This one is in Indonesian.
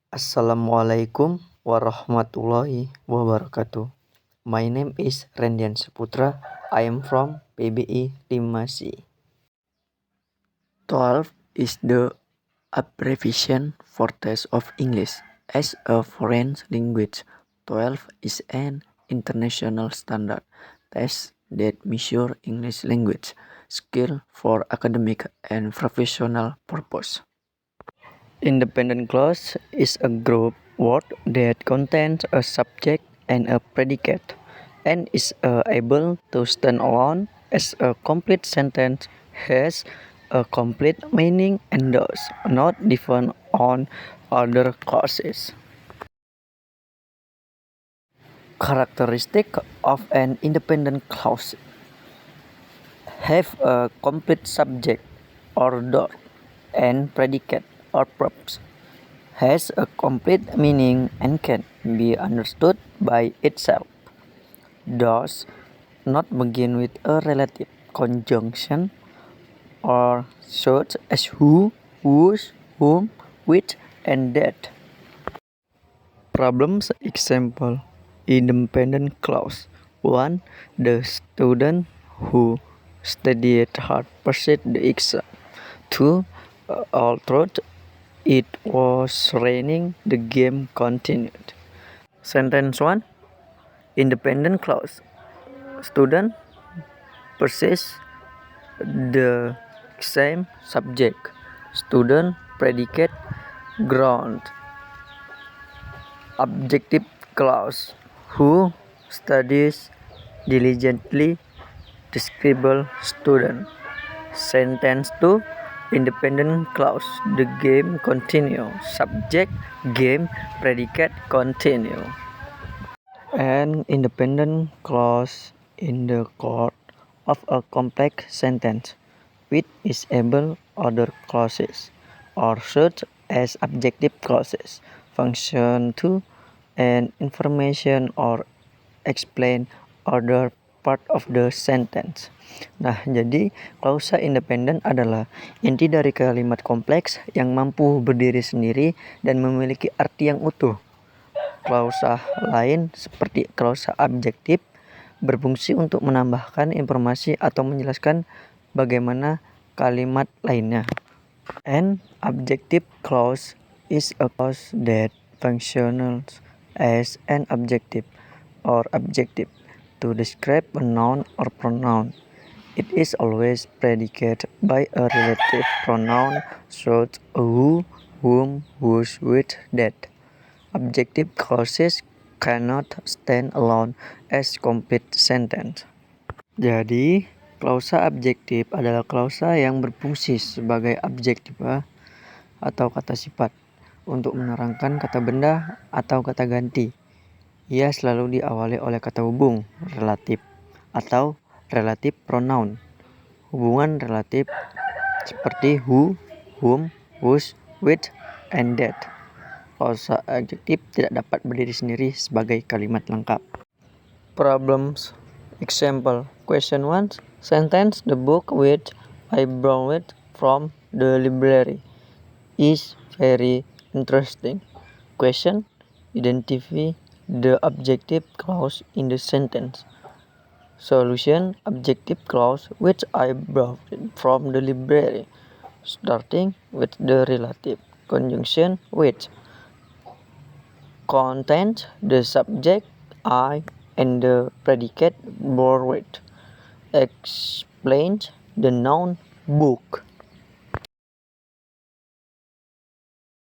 Assalamualaikum warahmatullahi wabarakatuh. My name is Rendian Saputra. I am from PBI 5C. 12 is the abbreviation for test of English as a foreign language. 12 is an international standard test that measures English language skill for academic and professional purpose. Independent clause is a group word that contains a subject and a predicate and is able to stand alone as a complete sentence, has a complete meaning, and does not depend on other clauses. Characteristic of an independent clause: have a complete subject or verb and predicate or verbs, has a complete meaning and can be understood by itself, does not begin with a relative conjunction or such as who, whose, whom, which, and that. Problems example: independent clause 1. The student who studied hard passed the exam. 2. Although it was raining, the game continued. Sentence 1. Independent clause: student possess the same subject. Student predicate ground. Objective clause: who studies diligently, describe student. Sentence 2. Independent clause: the game continue. Subject game, predicate continue. An independent clause in the course of a complex sentence which is able other clauses, or such as objective clauses, function to and information or explain other part of the sentence. Nah, jadi klausa independen adalah inti dari kalimat kompleks yang mampu berdiri sendiri dan memiliki arti yang utuh. Klausa lain seperti klausa adjektif berfungsi untuk menambahkan informasi atau menjelaskan bagaimana kalimat lainnya. An adjective clause is a clause that functions as an adjective or adjective to describe a noun or pronoun. It is always predicated by a relative pronoun such as who, whom, whose, which, that. Adjective clauses cannot stand alone as complete sentence. Jadi, klausa adjektif adalah klausa yang berfungsi sebagai adjektif atau kata sifat untuk menerangkan kata benda atau kata ganti. Ia selalu diawali oleh kata hubung relatif atau relatif pronoun. Hubungan relatif seperti who, whom, whose, which, and that. Klausa adjektif tidak dapat berdiri sendiri sebagai kalimat lengkap. Problems example: question 1. Sentence: the book which I borrowed from the library is very interesting. Question: identify the adjective clause in the sentence. Solution: adjective clause which I borrowed from the library, starting with the relative conjunction which. Contains the subject I and the predicate borrowed. Explains the noun book.